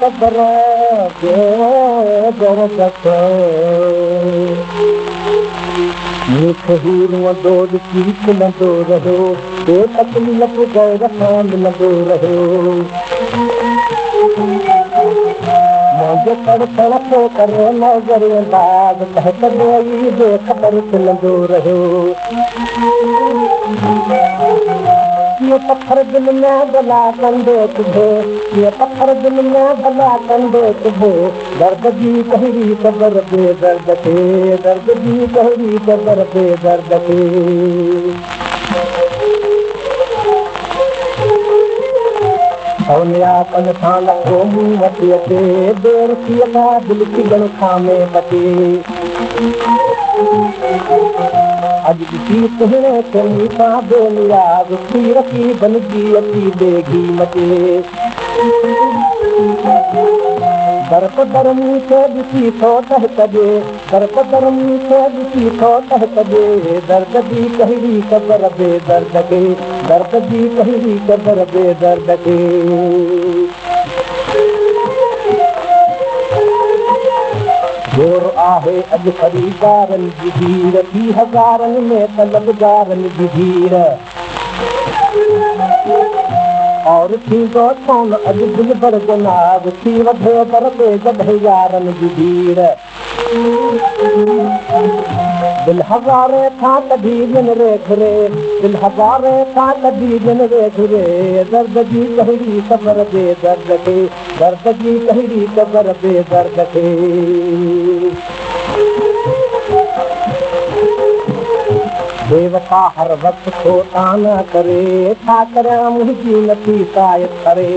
cover मिलंदो रहियो तकलीफ़ गैर सां मिलंदो रहियो मुंहिंजो कर करे नज़र अंदाज़ बेख़बर मिलंदो रहियो कीअं पथर दिल में भला कंदो तुंहिंजो कीअं पथर दिल में भला कंदो तुंहिंजो दर्द जी कहिड़ी ख़बर बेदर्द खे दर्द जी कहिड़ी ख़बर बेदर्द खे सोनिया कन सां लॻो मूं वटि अचे देर थी अॻा दिलि खिलण खां में बचे अॼु ॾिसी सुहिणे खे मूंसां बेनियाज़ थी रखी बनजी अची बेगी मचे दर दर मूंखे ॾिसी थो टह कजे दर दर मूंखे ॾिसी थो टह कजे दर्द जी कहिड़ी ख़बर बेदर्द खे दर्द जी कहिड़ी ख़बर बेदर्द खे जोर आहे अॼु ख़रीदारनि जी भीड़ 20,000 में तलबगारनि जी भीड़ और थींदो छो न अॼु दिलि भर जनाब थी वधे दर ते जॾहिं यारनि जी भीड़ दिल हज़ारे खां कढी ॾिन रे घुरे दिल हज़ारे खां कढी ॾिन रे घुरे दर्द जी कहिड़ी ख़बर बेदर्द खे दर्द जी कहिड़ी ख़बर बेदर्द खे बेवफा हर वक़्तु खोटा न करे छा करियां मुंहिंजी नथी शायदि करे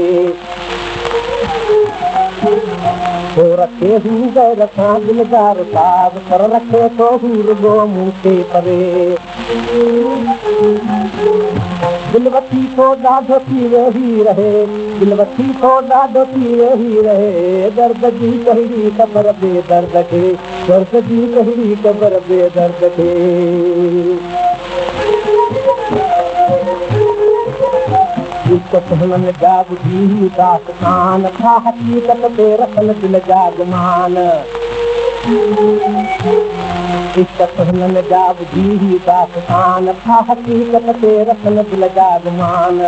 तो रखे हू गैर सां दिलदार साज़ पर रखे थो हू रुॻो मूं खे परे दिलि वठी थो ॾाढो थी वेही रहे दिलि वठी थो ॾाढो थी वेही रहे दर्द जी कहिड़ी ख़बर बेदर्द खे दर्द जी कहिड़ी ख़बर बेदर्द खे हुननि जा ॿुधी दास्तान छा हक़ीक़त ते रखनि दिल जा गुमान इश्क़ हुननि जा ॿुधी दास्तान छा हक़ीक़त ते रखनि दिल जा गुमान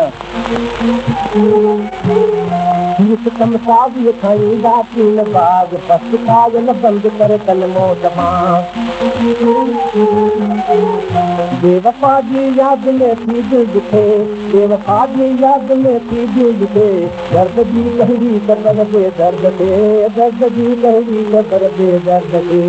सितम साज़ीअ खईंदा तीन बाग बस कायल बंदि करे कलमो जमां बेवफा जी याद में थी दिलि दुखे बेवफा जी याद में थी दिलि दुखे दर्द जी कहिड़ी ख़बर बेदर्द खे दर्द जी कहिड़ी ख़बर बेदर्द खे